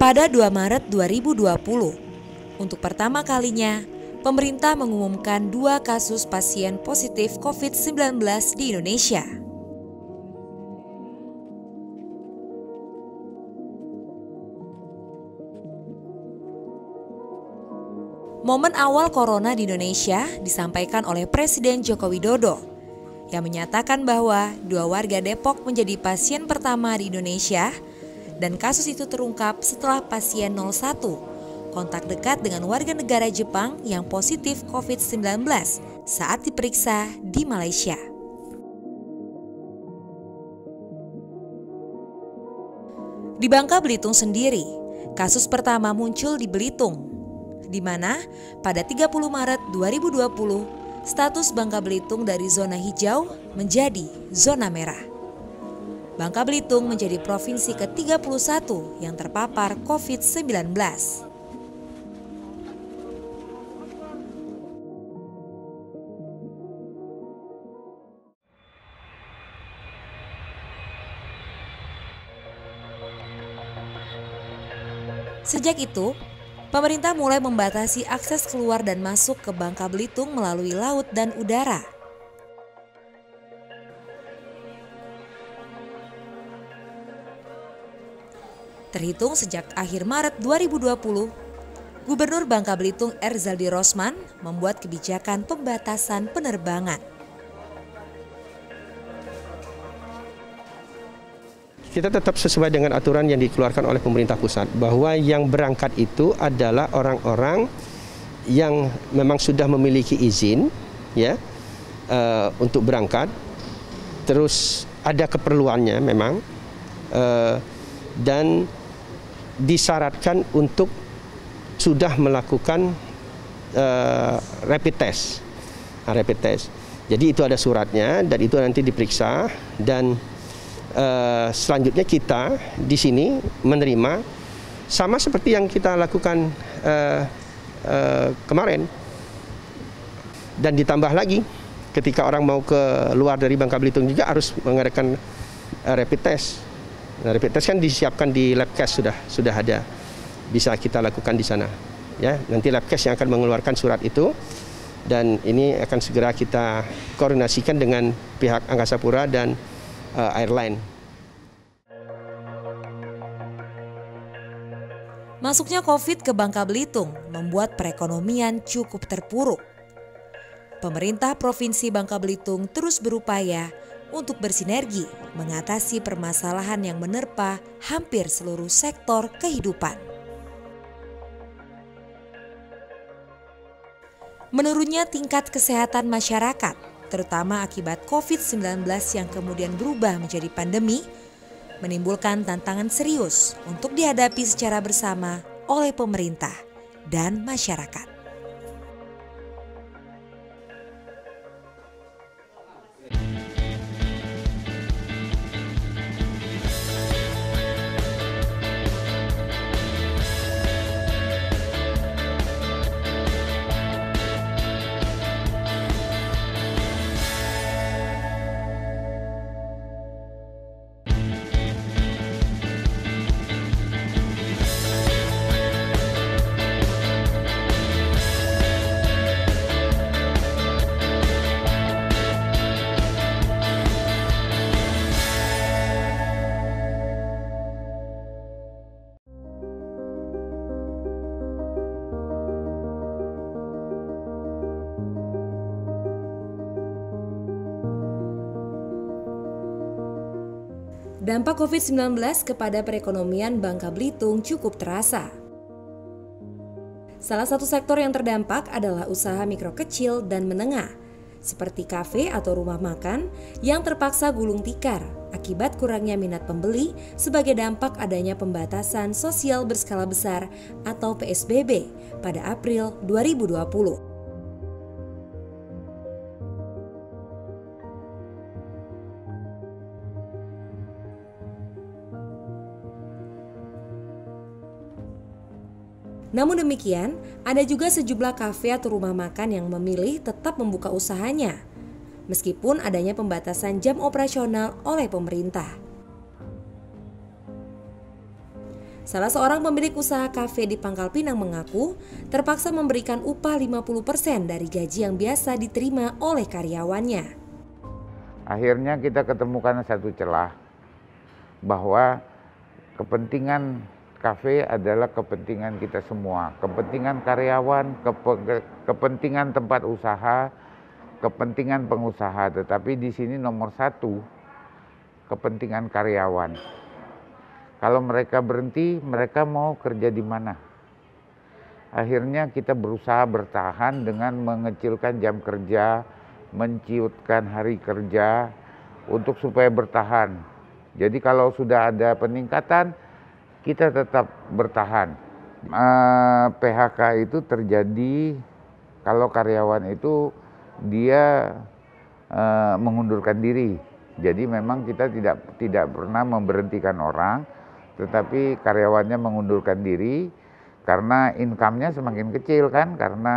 Pada 2 Maret 2020, untuk pertama kalinya, pemerintah mengumumkan 2 kasus pasien positif COVID-19 di Indonesia. Momen awal corona di Indonesia disampaikan oleh Presiden Joko Widodo yang menyatakan bahwa 2 warga Depok menjadi pasien pertama di Indonesia dan kasus itu terungkap setelah pasien 01 kontak dekat dengan warga negara Jepang yang positif COVID-19 saat diperiksa di Malaysia. Di Bangka Belitung sendiri, kasus pertama muncul di Belitung, di mana pada 30 Maret 2020, status Bangka Belitung dari zona hijau menjadi zona merah. Bangka Belitung menjadi provinsi ke-31 yang terpapar COVID-19. Sejak itu, pemerintah mulai membatasi akses keluar dan masuk ke Bangka Belitung melalui laut dan udara. Terhitung sejak akhir Maret 2020, Gubernur Bangka Belitung Erzaldi Rosman membuat kebijakan pembatasan penerbangan. Kita tetap sesuai dengan aturan yang dikeluarkan oleh pemerintah pusat, bahwa yang berangkat itu adalah orang-orang yang memang sudah memiliki izin ya untuk berangkat, terus ada keperluannya memang dan disyaratkan untuk sudah melakukan rapid test. Jadi itu ada suratnya dan itu nanti diperiksa dan selanjutnya kita di sini menerima sama seperti yang kita lakukan kemarin, dan ditambah lagi ketika orang mau ke luar dari Bangka Belitung juga harus mengadakan rapid test. Nah, rapid test kan disiapkan di Labkes, sudah ada, bisa kita lakukan di sana. Ya, nanti Labkes yang akan mengeluarkan surat itu, dan ini akan segera kita koordinasikan dengan pihak Angkasa Pura dan airline. Masuknya COVID ke Bangka Belitung membuat perekonomian cukup terpuruk. Pemerintah Provinsi Bangka Belitung terus berupaya untuk bersinergi mengatasi permasalahan yang menerpa hampir seluruh sektor kehidupan. Menurunnya tingkat kesehatan masyarakat, terutama akibat COVID-19 yang kemudian berubah menjadi pandemi, menimbulkan tantangan serius untuk dihadapi secara bersama oleh pemerintah dan masyarakat. Dampak COVID-19 kepada perekonomian Bangka Belitung cukup terasa. Salah satu sektor yang terdampak adalah usaha mikro kecil dan menengah, seperti kafe atau rumah makan yang terpaksa gulung tikar akibat kurangnya minat pembeli sebagai dampak adanya pembatasan sosial berskala besar atau PSBB pada April 2020. Namun demikian, ada juga sejumlah kafe atau rumah makan yang memilih tetap membuka usahanya, meskipun adanya pembatasan jam operasional oleh pemerintah. Salah seorang pemilik usaha kafe di Pangkal Pinang mengaku terpaksa memberikan upah 50% dari gaji yang biasa diterima oleh karyawannya. Akhirnya kita ketemukan satu celah bahwa kepentingan kafe adalah kepentingan kita semua, kepentingan karyawan, kepentingan tempat usaha, kepentingan pengusaha. Tetapi di sini nomor satu, kepentingan karyawan. Kalau mereka berhenti, mereka mau kerja di mana? Akhirnya kita berusaha bertahan dengan mengecilkan jam kerja, menciutkan hari kerja untuk supaya bertahan. Jadi kalau sudah ada peningkatan, kita tetap bertahan. PHK itu terjadi kalau karyawan itu dia mengundurkan diri. Jadi memang kita tidak pernah memberhentikan orang, tetapi karyawannya mengundurkan diri karena income-nya semakin kecil kan, karena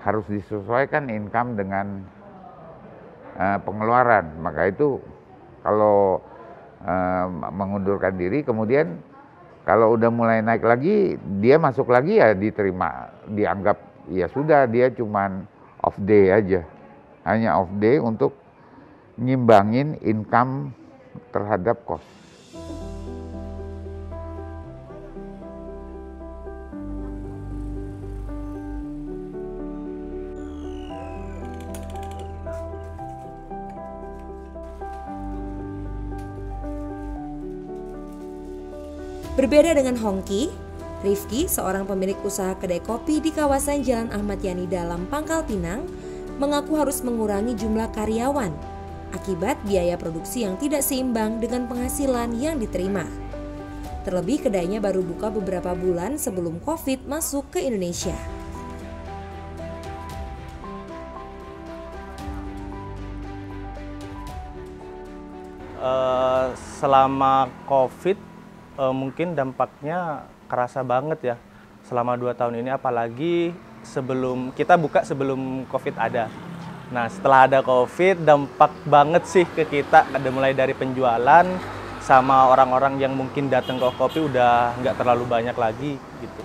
harus disesuaikan income dengan pengeluaran. Maka itu kalau mengundurkan diri, kemudian kalau udah mulai naik lagi, dia masuk lagi ya diterima, dianggap ya sudah dia cuman off day aja, hanya off day untuk nyimbangin income terhadap cost. Berbeda dengan Hongki, Rifki, seorang pemilik usaha kedai kopi di kawasan Jalan Ahmad Yani Dalam, Pangkal Pinang, mengaku harus mengurangi jumlah karyawan akibat biaya produksi yang tidak seimbang dengan penghasilan yang diterima. Terlebih kedainya baru buka beberapa bulan sebelum COVID masuk ke Indonesia. Selama COVID mungkin dampaknya kerasa banget ya selama 2 tahun ini, apalagi sebelum kita buka sebelum COVID ada. Nah setelah ada COVID dampak banget sih ke kita, ada mulai dari penjualan sama orang-orang yang mungkin datang ke kopi udah nggak terlalu banyak lagi gitu.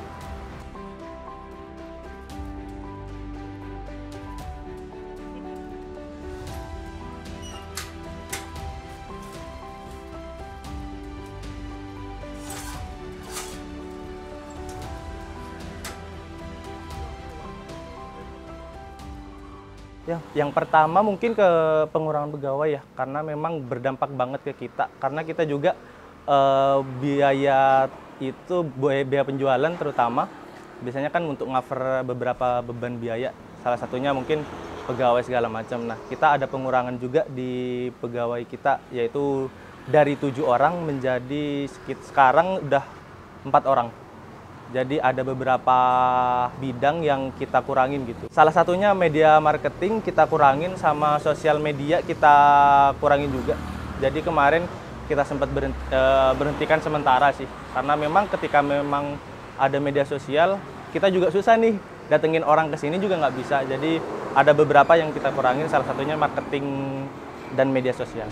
Ya, yang pertama mungkin ke pengurangan pegawai ya, karena memang berdampak banget ke kita. Karena kita juga biaya penjualan terutama, biasanya kan untuk cover beberapa beban biaya. Salah satunya mungkin pegawai segala macam. Nah, kita ada pengurangan juga di pegawai kita, yaitu dari 7 orang menjadi sekarang udah 4 orang. Jadi ada beberapa bidang yang kita kurangin gitu. Salah satunya media marketing kita kurangin, sama sosial media kita kurangin juga. Jadi kemarin kita sempat berhentikan sementara sih. Karena memang ketika memang ada media sosial, kita juga susah nih datengin orang ke sini juga nggak bisa. Jadi ada beberapa yang kita kurangin, salah satunya marketing dan media sosial.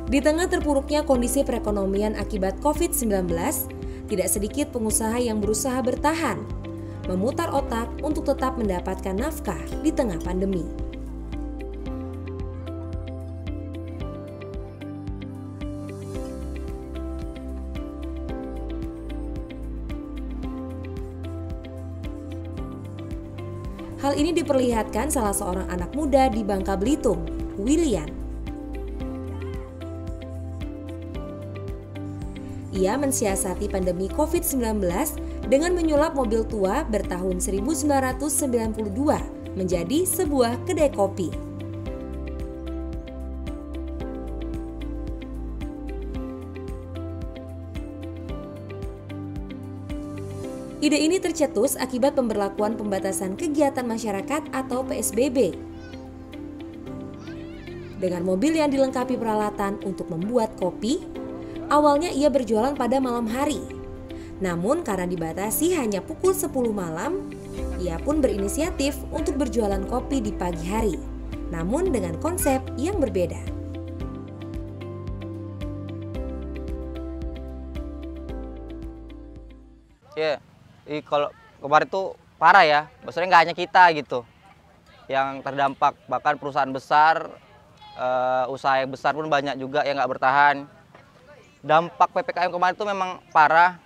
Di tengah terpuruknya kondisi perekonomian akibat COVID-19, tidak sedikit pengusaha yang berusaha bertahan, memutar otak untuk tetap mendapatkan nafkah di tengah pandemi. Hal ini diperlihatkan salah seorang anak muda di Bangka Belitung, Willian. Ia mensiasati pandemi COVID-19 dengan menyulap mobil tua bertahun 1992 menjadi sebuah kedai kopi. Ide ini tercetus akibat pemberlakuan pembatasan kegiatan masyarakat atau PSBB. Dengan mobil yang dilengkapi peralatan untuk membuat kopi, awalnya ia berjualan pada malam hari. Namun karena dibatasi hanya pukul 10 malam, ia pun berinisiatif untuk berjualan kopi di pagi hari, namun dengan konsep yang berbeda. Ya, kalau kemarin tuh parah ya, maksudnya nggak hanya kita gitu yang terdampak, bahkan perusahaan besar, usaha yang besar pun banyak juga yang nggak bertahan. Dampak PPKM kemarin itu memang parah,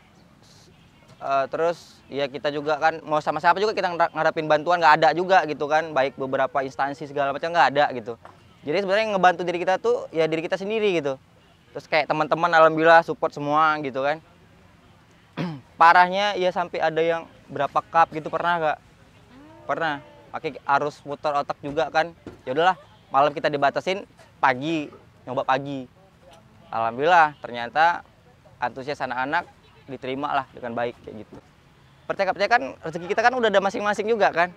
terus ya kita juga kan mau sama siapa juga kita ngarepin bantuan nggak ada juga gitu kan, baik beberapa instansi segala macam nggak ada gitu. Jadi sebenarnya yang ngebantu diri kita tuh ya diri kita sendiri gitu. Terus kayak teman-teman alhamdulillah support semua gitu kan. Parahnya ya sampai ada yang berapa cup gitu pernah nggak? Pernah. Pakai arus muter otak juga kan. Ya udahlah malam kita dibatasin, pagi nyoba pagi. Alhamdulillah ternyata antusias anak-anak diterima lah dengan baik kayak gitu. Percaya kan rezeki kita kan udah ada masing-masing juga kan.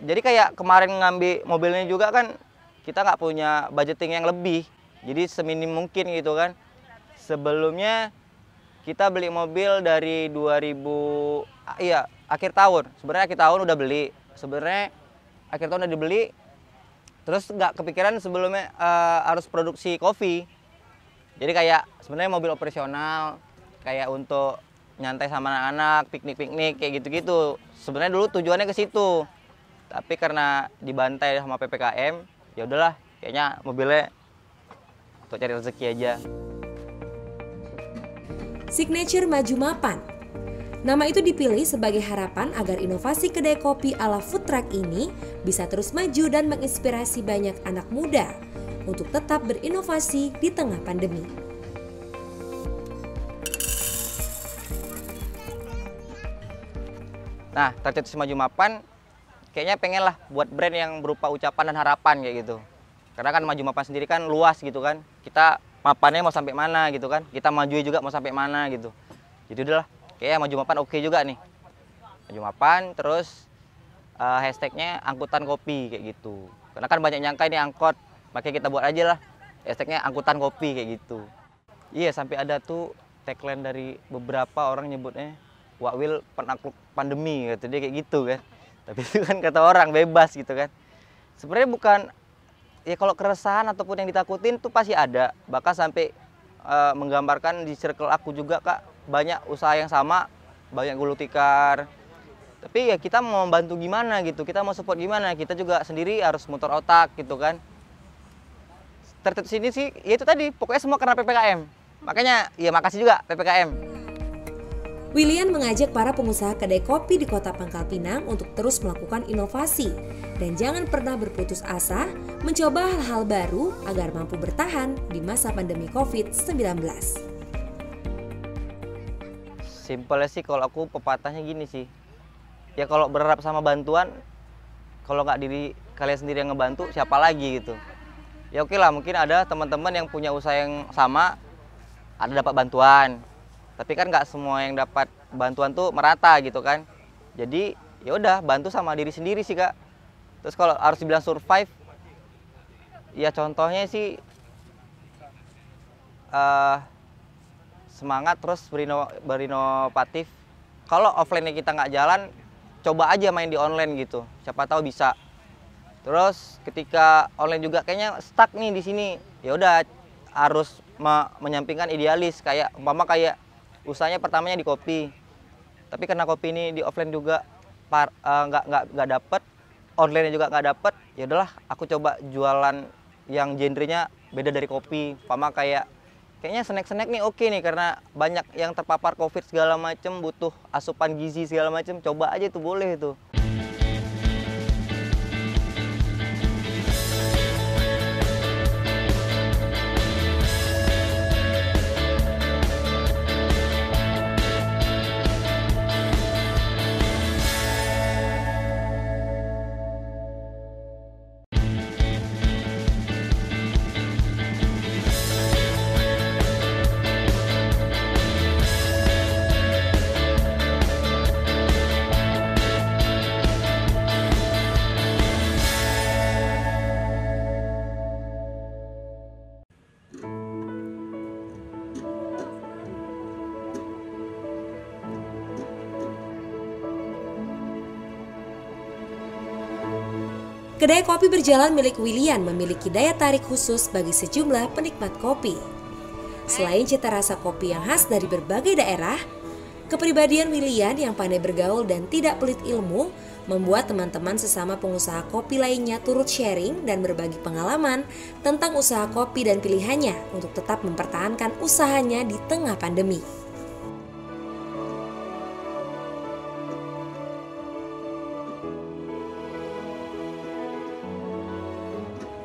Jadi kayak kemarin ngambil mobilnya juga kan kita nggak punya budgeting yang lebih. Jadi seminim mungkin gitu kan. Sebelumnya kita beli mobil dari 2000, akhir tahun. Sebenarnya akhir tahun udah beli. Sebenarnya akhir tahun udah dibeli. Terus nggak kepikiran sebelumnya harus produksi kopi. Jadi kayak sebenarnya mobil operasional, kayak untuk nyantai sama anak-anak, piknik-piknik kayak gitu-gitu. Sebenarnya dulu tujuannya ke situ. Tapi karena dibantai sama PPKM, ya udahlah, kayaknya mobilnya untuk cari rezeki aja. Signature Maju Mapan. Nama itu dipilih sebagai harapan agar inovasi kedai kopi ala food truck ini bisa terus maju dan menginspirasi banyak anak muda untuk tetap berinovasi di tengah pandemi. Nah, tercetus Maju Mapan kayaknya pengen lah buat brand yang berupa ucapan dan harapan kayak gitu. Karena kan Maju Mapan sendiri kan luas gitu kan. Kita mapannya mau sampai mana gitu kan. Kita maju juga mau sampai mana gitu. Jadi udahlah, kayaknya Maju Mapan oke juga nih. Maju Mapan terus hashtagnya angkutan kopi kayak gitu. Karena kan banyak nyangka ini angkot. Makanya kita buat aja lah hashtagnya angkutan kopi kayak gitu. Iya, sampai ada tuh tagline dari beberapa orang nyebutnya Wak Wil penakluk pandemi gitu, dia kayak gitu kan. Tapi itu kan kata orang bebas gitu kan. Sebenarnya bukan, ya kalau keresahan ataupun yang ditakutin tuh pasti ada. Bahkan sampai menggambarkan di circle aku juga Kak, banyak usaha yang sama, banyak gulung tikar. Tapi ya kita mau bantu gimana gitu, kita mau support gimana, kita juga sendiri harus muter otak gitu kan. Tercetus ini sih, ya itu tadi, pokoknya semua karena PPKM. Makanya, ya makasih juga PPKM. Willian mengajak para pengusaha kedai kopi di Kota Pangkal Pinang untuk terus melakukan inovasi dan jangan pernah berputus asa mencoba hal-hal baru agar mampu bertahan di masa pandemi COVID-19. Simpelnya sih kalau aku pepatahnya gini sih. Ya kalau berharap sama bantuan, kalau nggak diri kalian sendiri yang ngebantu, siapa lagi gitu. Ya oke lah, mungkin ada teman-teman yang punya usaha yang sama, ada dapat bantuan. Tapi kan nggak semua yang dapat bantuan tuh merata gitu kan. Jadi ya udah bantu sama diri sendiri sih Kak. Terus kalau harus dibilang survive, ya contohnya sih semangat terus berinovatif. Kalau offline-nya kita nggak jalan, coba aja main di online gitu. Siapa tahu bisa. Terus ketika online juga kayaknya stuck nih di sini, ya udah harus menyampingkan idealis kayak umpama kayak usahanya pertamanya di kopi. Tapi karena kopi ini di offline juga nggak dapet, online juga nggak dapet, ya udahlah aku coba jualan yang genrenya beda dari kopi. Pama kayaknya snack-snack nih oke nih, karena banyak yang terpapar COVID segala macem, butuh asupan gizi segala macem, coba aja itu boleh itu. Kedai kopi berjalan milik Willian memiliki daya tarik khusus bagi sejumlah penikmat kopi. Selain cita rasa kopi yang khas dari berbagai daerah, kepribadian Willian yang pandai bergaul dan tidak pelit ilmu membuat teman-teman sesama pengusaha kopi lainnya turut sharing dan berbagi pengalaman tentang usaha kopi dan pilihannya untuk tetap mempertahankan usahanya di tengah pandemi.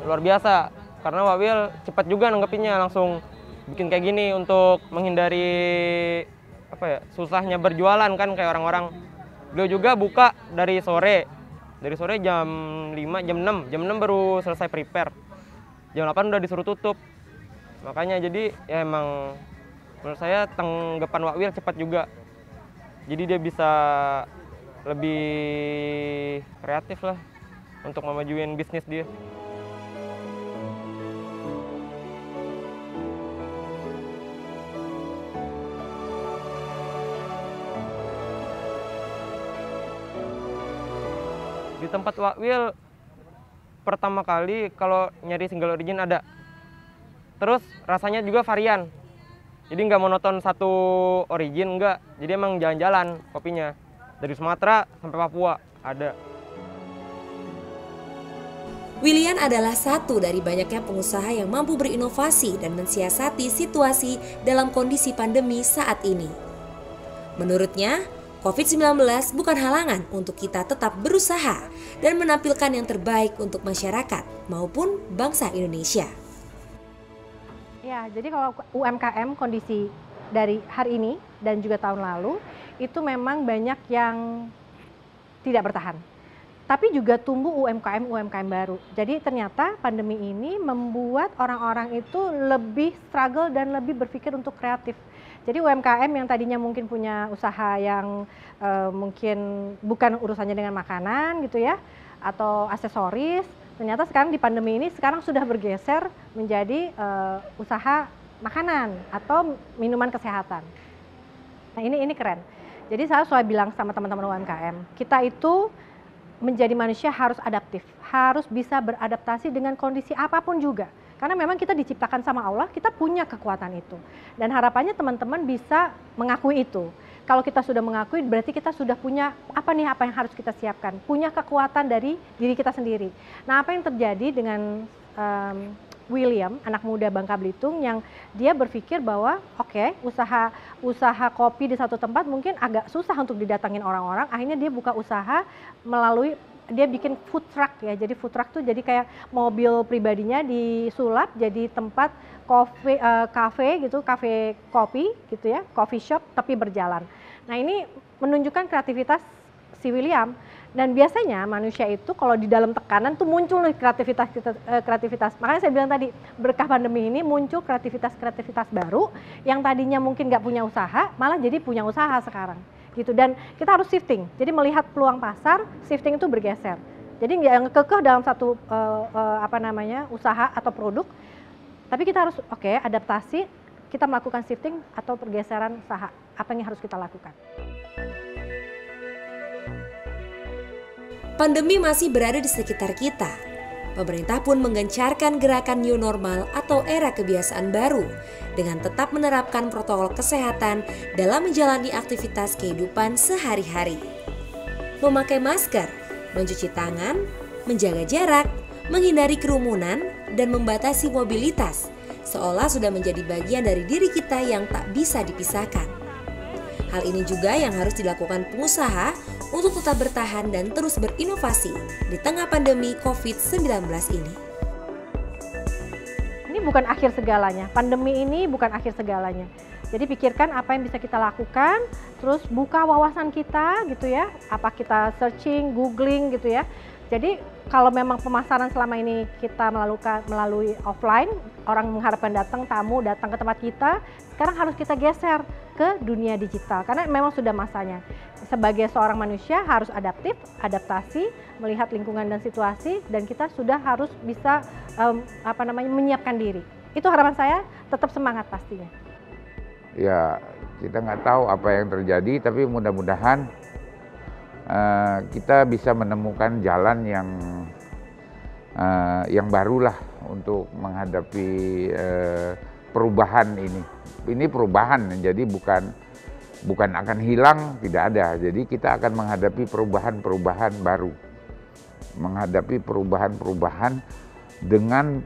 Luar biasa, karena Wak Wil cepat juga nanggepinnya, langsung bikin kayak gini untuk menghindari susahnya berjualan kan kayak orang-orang. Beliau juga buka dari sore jam 5, jam 6 baru selesai prepare. Jam 8 udah disuruh tutup. Makanya jadi ya emang menurut saya tanggapan Wak Wil cepat juga. Jadi dia bisa lebih kreatif lah untuk memajuin bisnis dia. Di tempat Wak Wil pertama kali kalau nyari single origin ada. Terus rasanya juga varian. Jadi nggak monoton satu origin, enggak. Jadi emang jalan-jalan kopinya. Dari Sumatera sampai Papua ada. Willian adalah satu dari banyaknya pengusaha yang mampu berinovasi dan mensiasati situasi dalam kondisi pandemi saat ini. Menurutnya, COVID-19 bukan halangan untuk kita tetap berusaha dan menampilkan yang terbaik untuk masyarakat maupun bangsa Indonesia. Ya, jadi kalau UMKM kondisi dari hari ini dan juga tahun lalu itu memang banyak yang tidak bertahan. Tapi juga tumbuh UMKM baru. Jadi ternyata pandemi ini membuat orang-orang itu lebih struggle dan lebih berpikir untuk kreatif. Jadi UMKM yang tadinya mungkin punya usaha yang mungkin bukan urusannya dengan makanan gitu ya, atau aksesoris, ternyata sekarang di pandemi ini sekarang sudah bergeser menjadi usaha makanan atau minuman kesehatan. Nah ini keren. Jadi saya selalu bilang sama teman-teman UMKM, kita itu menjadi manusia harus adaptif, harus bisa beradaptasi dengan kondisi apapun juga. Karena memang kita diciptakan sama Allah, kita punya kekuatan itu. Dan harapannya teman-teman bisa mengakui itu. Kalau kita sudah mengakui, berarti kita sudah punya apa yang harus kita siapkan. Punya kekuatan dari diri kita sendiri. Nah, apa yang terjadi dengan William, anak muda Bangka Belitung, yang dia berpikir bahwa usaha kopi di satu tempat mungkin agak susah untuk didatangin orang-orang. Akhirnya dia buka usaha melalui dia bikin food truck ya. Jadi food truck tuh jadi kayak mobil pribadinya disulap jadi tempat kafe kopi gitu ya, coffee shop tapi berjalan. Nah, ini menunjukkan kreativitas si William. Dan biasanya manusia itu kalau di dalam tekanan tuh muncul nih kreativitas. Makanya saya bilang tadi, berkah pandemi ini muncul kreativitas baru yang tadinya mungkin nggak punya usaha, malah jadi punya usaha sekarang. Gitu. Dan kita harus shifting, jadi melihat peluang pasar, shifting itu bergeser. Jadi nggak kekeh dalam satu usaha atau produk, tapi kita harus adaptasi, kita melakukan shifting atau pergeseran usaha, apa yang harus kita lakukan. Pandemi masih berada di sekitar kita, Pemerintah pun menggencarkan gerakan new normal atau era kebiasaan baru dengan tetap menerapkan protokol kesehatan dalam menjalani aktivitas kehidupan sehari-hari. Memakai masker, mencuci tangan, menjaga jarak, menghindari kerumunan, dan membatasi mobilitas seolah sudah menjadi bagian dari diri kita yang tak bisa dipisahkan. Hal ini juga yang harus dilakukan pengusaha untuk tetap bertahan dan terus berinovasi di tengah pandemi COVID-19 ini. Ini bukan akhir segalanya, pandemi ini bukan akhir segalanya. Jadi pikirkan apa yang bisa kita lakukan, terus buka wawasan kita gitu ya, apa kita searching, googling gitu ya. Jadi kalau memang pemasaran selama ini kita melalui offline, orang mengharapkan tamu datang ke tempat kita, sekarang harus kita geser ke dunia digital karena memang sudah masanya. Sebagai seorang manusia harus adaptasi, melihat lingkungan dan situasi, dan kita sudah harus bisa menyiapkan diri. Itu harapan saya, tetap semangat pastinya. Ya, kita nggak tahu apa yang terjadi, tapi mudah-mudahan kita bisa menemukan jalan yang barulah untuk menghadapi perubahan ini. Ini perubahan, jadi bukan akan hilang, tidak ada. Jadi kita akan menghadapi perubahan-perubahan baru, menghadapi perubahan-perubahan dengan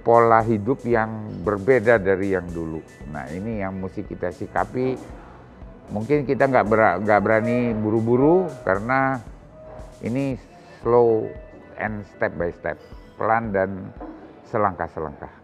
pola hidup yang berbeda dari yang dulu. Nah, ini yang mesti kita sikapi. Mungkin kita nggak berani buru-buru karena ini slow and step by step, pelan dan selangkah-selangkah.